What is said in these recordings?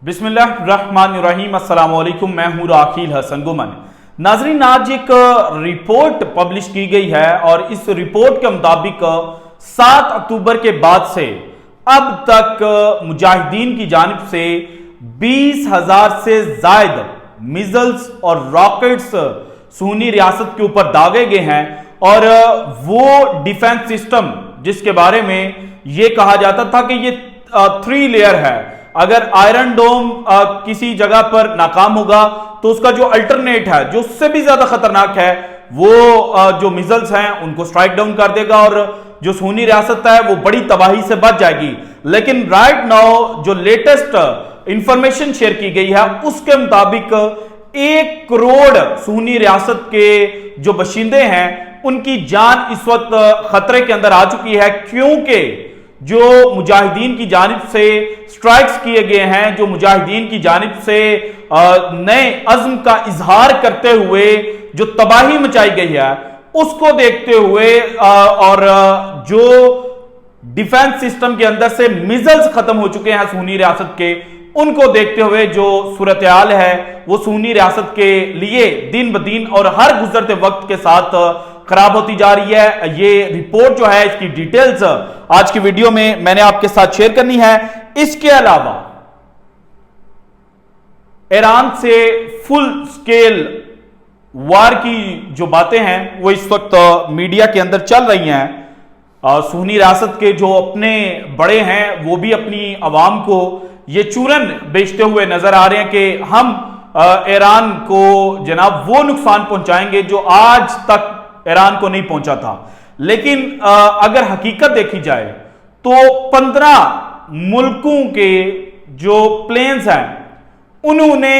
बिस्मिल्लाहिर्रहमानिर्रहीम। अस्सलाम वालेकुम। मैं हूं राखील हसन गुमन। नाजरीन, आज एक रिपोर्ट पब्लिश की गई है और इस रिपोर्ट के मुताबिक 7 अक्टूबर के बाद से अब तक मुजाहिदीन की जानिब से 20,000 से ज्यादा मिसाइल्स और रॉकेट्स सुन्नी रियासत के ऊपर दागे गए हैं। और वो डिफेंस सिस्टम जिसके बारे में यह कहा जाता था कि ये 3 लेयर है, अगर आयरन डोम किसी जगह पर नाकाम होगा तो उसका जो अल्टरनेट है, जो उससे भी ज्यादा खतरनाक है, वो जो मिसाइल्स हैं उनको स्ट्राइक डाउन कर देगा और जो सुन्नी रियासत है वो बड़ी तबाही से बच जाएगी। लेकिन राइट नाउ जो लेटेस्ट इंफॉर्मेशन शेयर की गई है उसके मुताबिक 1 करोड़ सुन्नी रियासत के जो बशिंदे हैं उनकी जान इस वक्त खतरे के अंदर आ चुकी है, क्योंकि जो मुजाहिदीन की जानिब से स्ट्राइक्स किए गए हैं, जो मुजाहिदीन की जानिब से नए अज़्म का इजहार करते हुए जो तबाही मचाई गई है उसको देखते हुए और जो डिफेंस सिस्टम के अंदर से मिसाइल्स खत्म हो चुके हैं सुन्नी रियासत के, उनको देखते हुए जो सूरत हाल है वो सुन्नी रियासत के लिए दिन ब दिन और हर गुजरते वक्त के साथ खराब होती जा रही है। ये रिपोर्ट जो है, इसकी डिटेल्स आज की वीडियो में मैंने आपके साथ शेयर करनी है। इसके अलावा ईरान से फुल स्केल वार की जो बातें हैं वो इस वक्त मीडिया के अंदर चल रही हैं। सुन्नी रियासत के जो अपने बड़े हैं वो भी अपनी आवाम को ये चूरन बेचते हुए नजर आ रहे हैं कि हम ईरान को जनाब वो नुकसान पहुंचाएंगे जो आज तक ईरान को नहीं पहुंचा था। लेकिन अगर हकीकत देखी जाए तो 15 मुल्कों के जो प्लेन्स हैं उन्होंने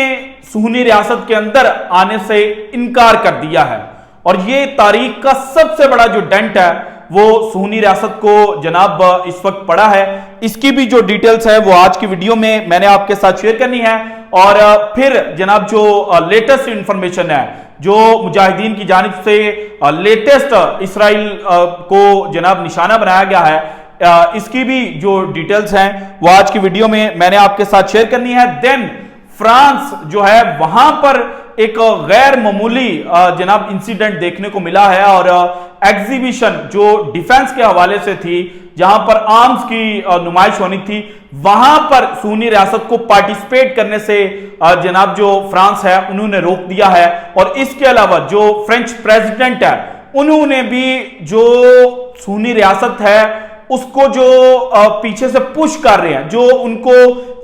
सुन्नी रियासत के अंदर आने से इनकार कर दिया है। और ये तारीख का सबसे बड़ा जो डेंट है वो सुन्नी रियासत को जनाब इस वक्त पड़ा है। इसकी भी जो डिटेल्स है वो आज की वीडियो में मैंने आपके साथ शेयर करनी है। और फिर जनाब जो लेटेस्ट इंफॉर्मेशन है, जो मुजाहिदीन की जानिब से लेटेस्ट इसराइल को जनाब निशाना बनाया गया है, इसकी भी जो डिटेल्स हैं वो आज की वीडियो में मैंने आपके साथ शेयर करनी है। देन फ्रांस जो है वहां पर एक गैर मामूली जनाब इंसिडेंट देखने को मिला है और एग्जीबिशन जो डिफेंस के हवाले से थी, जहां पर आर्म्स की नुमाइश होनी थी, वहां पर सुन्नी रियासत को पार्टिसिपेट करने से जनाब जो फ्रांस है उन्होंने रोक दिया है। और इसके अलावा जो फ्रेंच प्रेसिडेंट है उन्होंने भी जो सुन्नी रियासत है उसको जो पीछे से पुश कर रहे हैं, जो उनको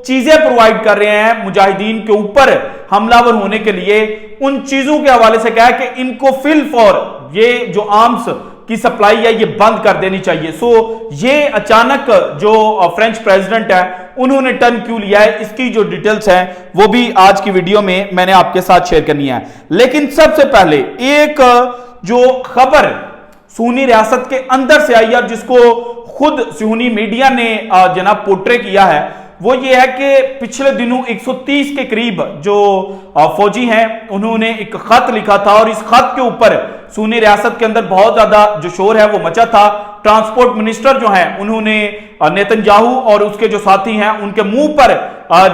चीजें प्रोवाइड कर रहे हैं मुजाहिदीन के ऊपर हमलावर होने के लिए, उन चीजों के हवाले से कहा कि इनको फिल फॉर ये जो आर्म्स की सप्लाई है ये बंद कर देनी चाहिए। सो ये अचानक जो फ्रेंच प्रेसिडेंट है उन्होंने टर्न क्यों लिया है, इसकी जो डिटेल्स है वो भी आज की वीडियो में मैंने आपके साथ शेयर करनी है। लेकिन सबसे पहले एक जो खबर सुन्नी रियासत के अंदर से आई है जिसको खुद सुन्नी मीडिया ने जनाब पोर्ट्रे किया है, वो ये है कि पिछले दिनों 130 के करीब जो फौजी हैं उन्होंने एक खत लिखा था और इस खत के ऊपर सुन्नी रियासत के अंदर बहुत ज्यादा जो शोर है वो मचा था। ट्रांसपोर्ट मिनिस्टर जो हैं उन्होंने नेतन्याहू और उसके जो साथी हैं उनके मुंह पर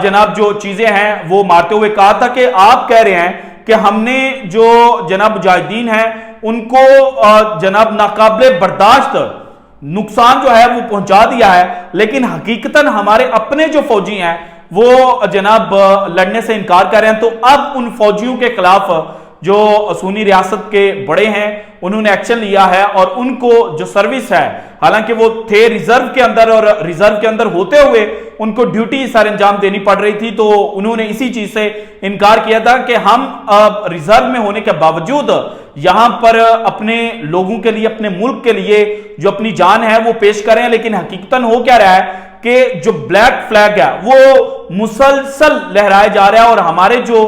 जनाब जो चीजें हैं वो मारते हुए कहा था कि आप कह रहे हैं कि हमने जो जनाब मुजाहिदीन हैं उनको जनाब नाकाबिले बर्दाश्त नुकसान जो है वो पहुंचा दिया है, लेकिन हकीकतन हमारे अपने जो फौजी हैं वो जनाब लड़ने से इनकार कर रहे हैं। तो अब उन फौजियों के खिलाफ जो सुन्नी रियासत के बड़े हैं उन्होंने एक्शन लिया है और उनको जो सर्विस है, हालांकि वो थे रिजर्व के अंदर और रिजर्व के अंदर होते हुए उनको ड्यूटी सर अंजाम देनी पड़ रही थी, तो उन्होंने इसी चीज से इनकार किया था कि हम रिजर्व में होने के बावजूद यहां पर अपने लोगों के लिए, अपने मुल्क के लिए जो अपनी जान है वो पेश कर रहे हैं। लेकिन हकीकतन हो क्या रहा है कि जो ब्लैक फ्लैग है वो मुसलसल लहराया जा रहा है और हमारे जो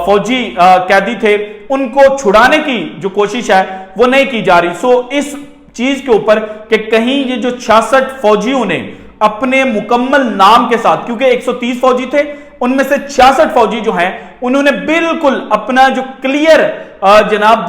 फौजी कैदी थे उनको छुड़ाने की जो कोशिश है वो नहीं की जा रही। सो इस चीज के ऊपर कि कहीं ये जो 66 फौजियों ने अपने मुकम्मल नाम के साथ, क्योंकि 130 फौजी थे उनमें से 66 फौजी जो हैं उन्होंने बिल्कुल अपना जो क्लियर जनाब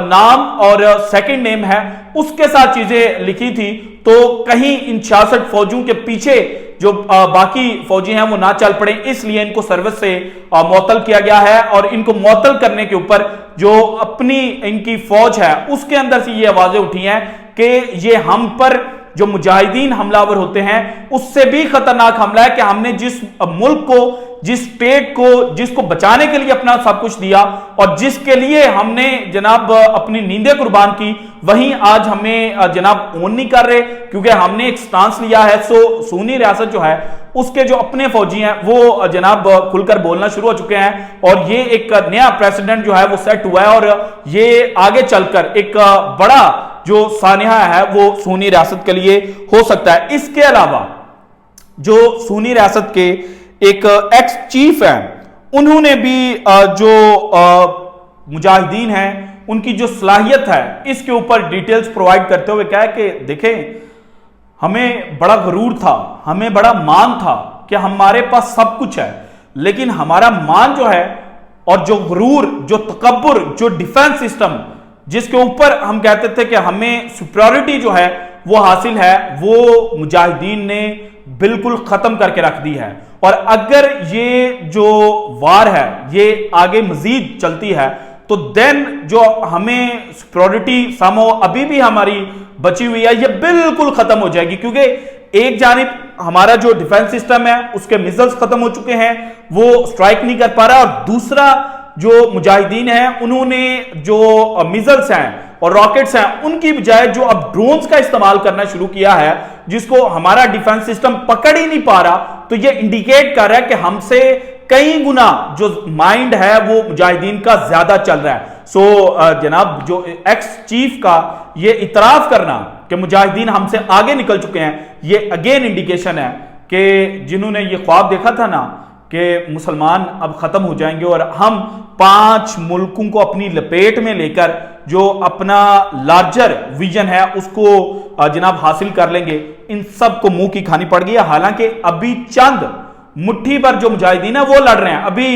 नाम और सेकंड नेम है उसके साथ चीजें लिखी थी, तो कहीं इन 66 फौजियों के पीछे जो बाकी फौजी हैं वो ना चल पड़े, इसलिए इनको सर्विस से मुअत्तल किया गया है। और इनको मुअत्तल करने के ऊपर जो अपनी इनकी फौज है उसके अंदर से ये आवाजें उठी हैं कि ये हम पर जो मुजाहिदीन हमलावर होते हैं उससे भी खतरनाक हमला है कि हमने जिस मुल्क को, जिस स्टेट को, जिसको बचाने के लिए अपना सब कुछ दिया और जिसके लिए हमने जनाब अपनी नींदें कुर्बान की, वहीं आज हमें जनाब ओन नहीं कर रहे क्योंकि हमने एक स्टांस लिया है। सुन्नी रियासत जो है उसके जो अपने फौजी हैं वो जनाब खुलकर बोलना शुरू हो चुके हैं और ये एक नया प्रेसिडेंट जो है वो सेट हुआ है और ये आगे चलकर एक बड़ा जो सानिया है वो सुन्नी रियासत के लिए हो सकता है। इसके अलावा जो सुन्नी रियासत के एक एक्स चीफ है उन्होंने भी जो मुजाहिदीन हैं उनकी जो सलाहियत है इसके ऊपर डिटेल्स प्रोवाइड करते हुए कहा है कि देखें, हमें बड़ा गरूर था, हमें बड़ा मान था कि हमारे पास सब कुछ है, लेकिन हमारा मान जो है और जो गरूर, जो तकब्बुर, जो डिफेंस सिस्टम जिसके ऊपर हम कहते थे कि हमें सुपीरियरिटी जो है वो हासिल है, वो मुजाहिदीन ने बिल्कुल खत्म करके रख दी है। और अगर ये जो वार है ये आगे मजीद चलती है तो देन जो हमें सुपीरियरिटी समो अभी भी हमारी बची हुई है ये बिल्कुल खत्म हो जाएगी, क्योंकि एक जानिब हमारा जो डिफेंस सिस्टम है उसके मिसाइल्स खत्म हो चुके हैं, वो स्ट्राइक नहीं कर पा रहा, और दूसरा जो मुजाहिदीन हैं उन्होंने जो मिसाइल्स हैं और रॉकेट्स हैं उनकी बजाय जो अब ड्रोन्स का इस्तेमाल करना शुरू किया है जिसको हमारा डिफेंस सिस्टम पकड़ ही नहीं पा रहा, तो ये इंडिकेट कर रहा है कि हमसे कई गुना जो माइंड है वो मुजाहिदीन का ज्यादा चल रहा है। जनाब जो एक्स चीफ का ये इतराफ करना कि मुजाहिदीन हमसे आगे निकल चुके हैं, ये अगेन इंडिकेशन है कि जिन्होंने ये ख्वाब देखा था ना कि मुसलमान अब खत्म हो जाएंगे और हम 5 मुल्कों को अपनी लपेट में लेकर जो अपना लार्जर विजन है उसको जनाब हासिल कर लेंगे, इन सब को मुंह की खानी पड़ गई है। हालांकि अभी चंद मुट्ठी पर जो मुजाहिदीन है वो लड़ रहे हैं, अभी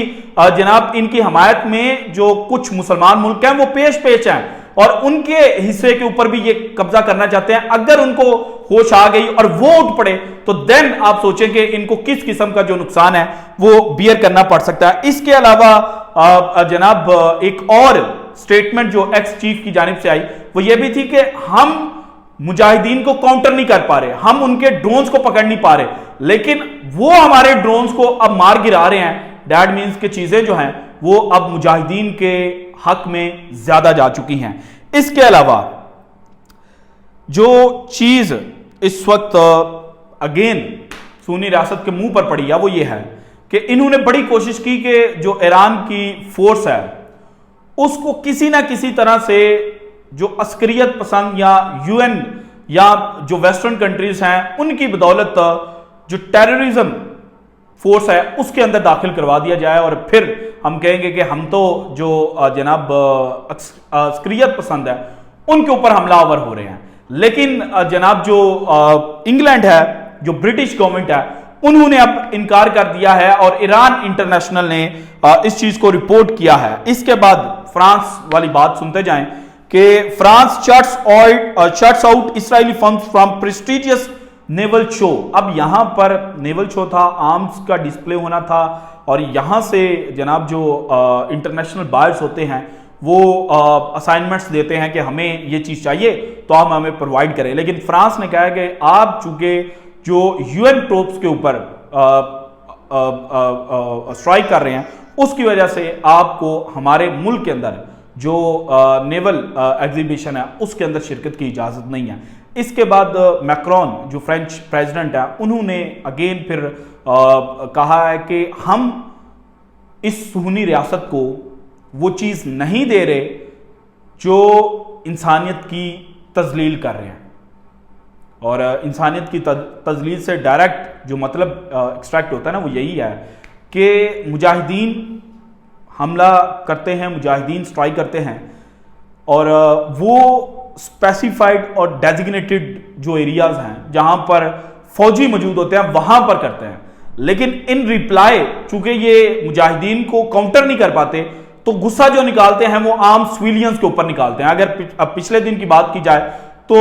जनाब इनकी हमायत में जो कुछ मुसलमान मुल्क हैं वो पेश हैं और उनके हिस्से के ऊपर भी ये कब्जा करना चाहते हैं। अगर उनको होश आ गई और वो उठ पड़े तो देन आप सोचें कि इनको किस किस्म का जो नुकसान है वो बियर करना पड़ सकता है। इसके अलावा जनाब एक और स्टेटमेंट जो एक्स चीफ की जानिब से आई वो ये भी थी कि हम मुजाहिदीन को काउंटर नहीं कर पा रहे, हम उनके ड्रोन्स को पकड़ नहीं पा रहे, लेकिन वो हमारे ड्रोन्स को अब मार गिरा रहे हैं। दैट मीन्स कि चीजें जो हैं वो अब मुजाहिदीन के हक में ज्यादा जा चुकी हैं। इसके अलावा जो चीज इस वक्त अगेन सुन्नी रियासत के मुंह पर पड़ी है वो ये है कि इन्होंने बड़ी कोशिश की कि जो ईरान की फोर्स है उसको किसी ना किसी तरह से जो अस्करियत पसंद या यूएन या जो वेस्टर्न कंट्रीज हैं उनकी बदौलत जो टेररिज्म फोर्स है उसके अंदर दाखिल करवा दिया जाए और फिर हम कहेंगे कि हम तो जो जनाब अस्करियत पसंद है उनके ऊपर हमलावर हो रहे हैं। लेकिन जनाब जो इंग्लैंड है, जो ब्रिटिश गवर्नमेंट है, उन्होंने अब इनकार कर दिया है और ईरान इंटरनेशनल ने इस चीज को रिपोर्ट किया है। इसके बाद फ्रांस वाली बात सुनते जाएं कि France shuts out Israeli firms from prestigious naval show. अब यहां पर नेवल शो था, आर्म्स का डिस्प्ले होना था और यहां से जनाब जो इंटरनेशनल बायर्स होते हैं वो असाइनमेंट्स देते हैं कि हमें ये चीज चाहिए तो हम हमें प्रोवाइड करें। लेकिन फ्रांस ने कहा कि आप चूंकि जो यूएन ट्रोप्स के ऊपर स्ट्राइक कर रहे हैं उसकी वजह से आपको हमारे मुल्क के अंदर जो नेवल एग्जीबिशन है उसके अंदर शिरकत की इजाजत नहीं है। इसके बाद मैक्रोन जो फ्रेंच प्रेसिडेंट है उन्होंने अगेन फिर कहा है कि हम इस सुन्नी रियासत को वो चीज नहीं दे रहे जो इंसानियत की तजलील कर रहे हैं। और इंसानियत की तजलील से डायरेक्ट जो मतलब एक्सट्रैक्ट होता है ना वो यही है कि मुजाहिदीन हमला करते हैं, मुजाहिदीन स्ट्राइक करते हैं और वो स्पेसिफाइड और डेजिग्नेटेड जो एरियाज हैं जहां पर फौजी मौजूद होते हैं वहां पर करते हैं। लेकिन इन रिप्लाई चूंकि ये मुजाहिदीन को काउंटर नहीं कर पाते तो गुस्सा जो निकालते हैं वो आम सिविलियंस के ऊपर निकालते हैं। अगर पिछले दिन की बात की जाए तो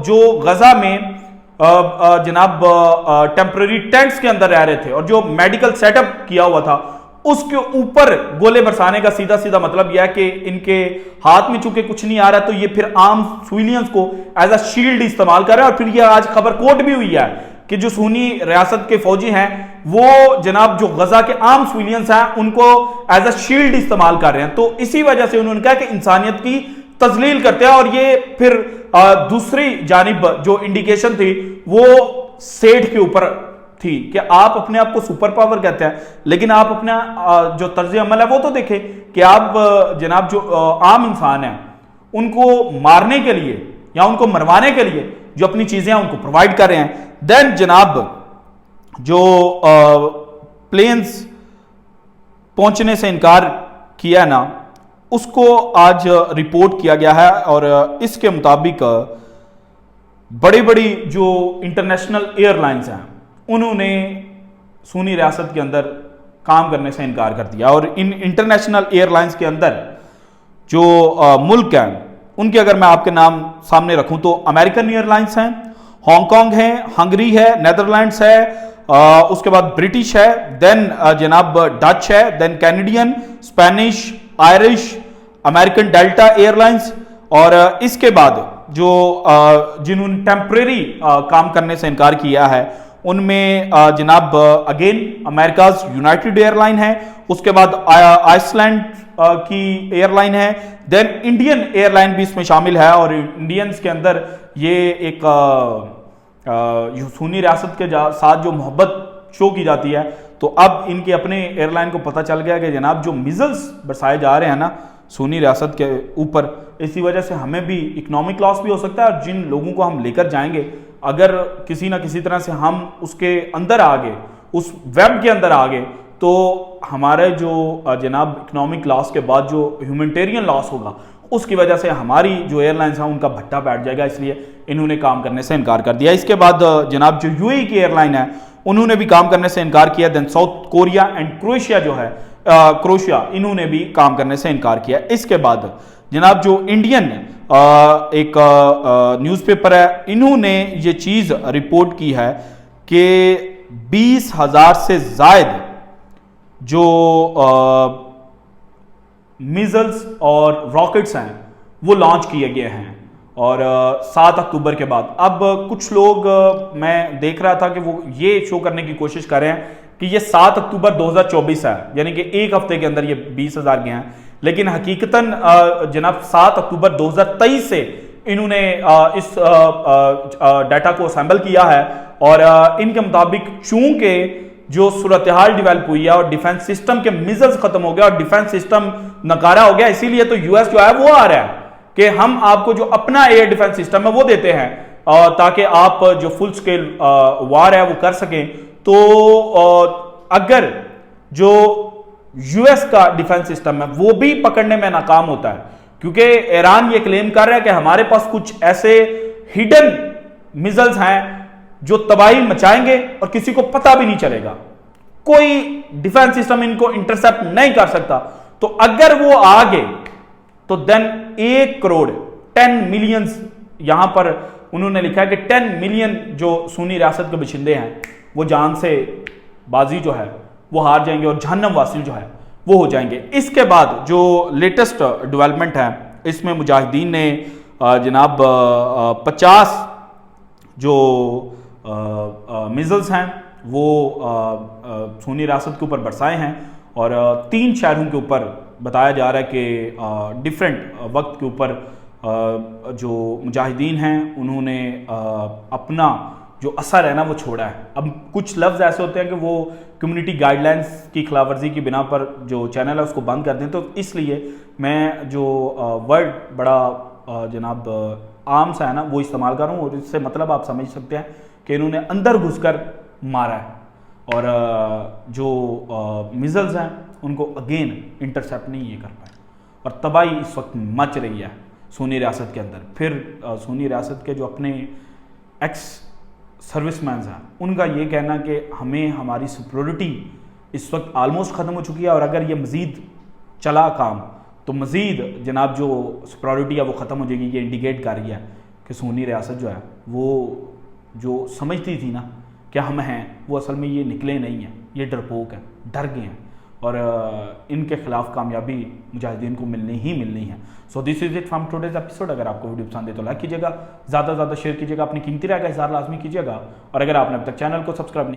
जो गजा में जनाब टेम्पररी टेंट्स के अंदर रह रहे थे और जो मेडिकल सेटअप किया हुआ था उसके ऊपर गोले बरसाने का सीधा सीधा मतलब यह है कि इनके हाथ में चूंकि कुछ नहीं आ रहा तो ये फिर आम सिविलियंस को एज अ शील्ड इस्तेमाल कर रहे हैं। और फिर यह आज खबर कोट भी हुई है कि जो सुन्नी रियासत के फौजी हैं वो जनाब जो गजा के आम सिविलियंस हैं उनको एज अ शील्ड इस्तेमाल कर रहे हैं। तो इसी वजह से उन्होंने कहा कि इंसानियत की तजलील करते हैं। और ये फिर दूसरी जानिब जो इंडिकेशन थी वो सेठ के ऊपर थी कि आप अपने आप को सुपर पावर कहते हैं लेकिन आप अपना जो तर्ज अमल है वो तो देखें कि आप जनाब जो आम इंसान है उनको मारने के लिए या उनको मरवाने के लिए जो अपनी चीजें हैं उनको प्रोवाइड कर रहे हैं। देन जनाब जो प्लेन्स पहुंचने से इनकार किया ना उसको आज रिपोर्ट किया गया है और इसके मुताबिक बड़ी बड़ी जो इंटरनेशनल एयरलाइंस हैं उन्होंने सुन्नी रियासत के अंदर काम करने से इनकार कर दिया। और इन इंटरनेशनल एयरलाइंस के अंदर जो मुल्क हैं उनके अगर मैं आपके नाम सामने रखूं तो अमेरिकन एयरलाइंस हैं, हांगकांग है, हंगरी है, नेदरलैंड्स है, उसके बाद ब्रिटिश है, देन जनाब डच है, then Canadian, Spanish, Irish, American Delta Airlines और इसके बाद जो जिन्होंने टेम्परेरी काम करने से इनकार किया है उनमें जनाब अगेन अमेरिकाज यूनाइटेड एयरलाइन है, उसके बाद आइसलैंड की एयरलाइन है, देन इंडियन एयरलाइन भी इसमें शामिल है। और इंडियंस के अंदर ये एक सुन्नी रियासत के साथ जो मोहब्बत शो की जाती है तो अब इनके अपने एयरलाइन को पता चल गया कि जनाब जो मिजल्स बरसाए जा रहे हैं ना सुन्नी रियासत के ऊपर इसी वजह से हमें भी इकोनॉमिक लॉस भी हो सकता है। और जिन लोगों को हम लेकर जाएंगे अगर किसी ना किसी तरह से हम उसके अंदर आ गए उस वेब के अंदर आ गए तो हमारे जो जनाब इकोनॉमिक लॉस के बाद जो ह्यूमैनिटेरियन लॉस होगा उसकी वजह से हमारी जो एयरलाइंस हैं उनका भट्टा बैठ जाएगा, इसलिए इन्होंने काम करने से इनकार कर दिया। इसके बाद जनाब जो यूएई की एयरलाइन है उन्होंने भी काम करने से इनकार किया। Then South Korea and Croatia जो है क्रोएशिया इन्होंने भी काम करने से इनकार किया। इसके बाद जनाब जो इंडियन एक न्यूज़पेपर है इन्होंने ये चीज़ रिपोर्ट की है कि 20,000 से ज़ायद जो मिजल्स और रॉकेट्स हैं वो लॉन्च किए गए हैं और 7 अक्टूबर के बाद। अब कुछ लोग मैं देख रहा था कि वो ये शो करने की कोशिश कर रहे हैं कि ये 7 अक्टूबर 2024 है, यानी कि एक हफ्ते के अंदर ये 20,000 गए हैं, लेकिन हकीकतन जनाब 7 अक्टूबर 2023 से इन्होंने इस डाटा को असेंबल किया है और इनके मुताबिक चूंकि जो सूरत हाल डेवलप हुई है और डिफेंस सिस्टम के मिजल्स खत्म हो गया और डिफेंस सिस्टम नकारा हो गया, इसीलिए तो यूएस जो है वो आ रहा है कि हम आपको जो अपना एयर डिफेंस सिस्टम है वो देते हैं ताकि आप जो फुल स्केल वार है वो कर सकें। तो अगर जो यूएस का डिफेंस सिस्टम है वो भी पकड़ने में नाकाम होता है क्योंकि ईरान ये क्लेम कर रहा है कि हमारे पास कुछ ऐसे हिडन मिजल्स हैं जो तबाही मचाएंगे और किसी को पता भी नहीं चलेगा, कोई डिफेंस सिस्टम इनको इंटरसेप्ट नहीं कर सकता। तो अगर वो आ गए तो देन 1 करोड़ 10 मिलियन, यहां पर उन्होंने लिखा है कि 10 मिलियन जो सुन्नी रियासत के बशिंदे हैं वो जान से बाजी जो है वो हार जाएंगे और जहन्नम वासी जो है वो हो जाएंगे। इसके बाद जो लेटेस्ट डेवलपमेंट है इसमें मुजाहिदीन ने जनाब 50 जो मिजल्स हैं वो सुन्नी रियासत के ऊपर बरसाए हैं और 3 शहरों के ऊपर बताया जा रहा है कि डिफरेंट वक्त के ऊपर जो मुजाहिदीन हैं उन्होंने अपना जो असर है ना वो छोड़ा है। अब कुछ लफ्ज़ ऐसे होते हैं कि वो कम्युनिटी गाइडलाइंस की खिलाफवर्जी की बिना पर जो चैनल है उसको बंद कर दें, तो इसलिए मैं जो वर्ड बड़ा जनाब आम सा है ना वो इस्तेमाल कर रहा हूँ और इससे मतलब आप समझ सकते हैं कि इन्होंने अंदर घुसकर मारा है और जो मिजल्स हैं उनको अगेन इंटरसेप्ट नहीं ये कर पाए और तबाही इस वक्त मच रही है सुन्नी रियासत के अंदर। फिर सुन्नी रियासत के जो अपने एक्स सर्विसमैन हैं उनका ये कहना कि हमें हमारी सिक्योरिटी इस वक्त आलमोस्ट ख़त्म हो चुकी है और अगर ये मज़ीद चला काम तो मज़ीद जनाब जो सिक्योरिटी है वो ख़त्म हो जाएगी। ये इंडिकेट कर रही है कि सुन्नी रियासत जो है वो जो समझती थी ना कि हम हैं, वो असल में ये निकले नहीं हैं, ये डरपोक हैं, डर गए हैं और इनके खिलाफ कामयाबी मुजाहिदीन को मिलनी ही मिलनी है। So this is it from today's episode. अगर आपको वीडियो पसंद है तो लाइक कीजिएगा, ज़्यादा से ज़्यादा शेयर कीजिएगा, अपनी कीमती राय का इज़हार लाजमी कीजिएगा और अगर आपने अब तक चैनल को सब्सक्राइब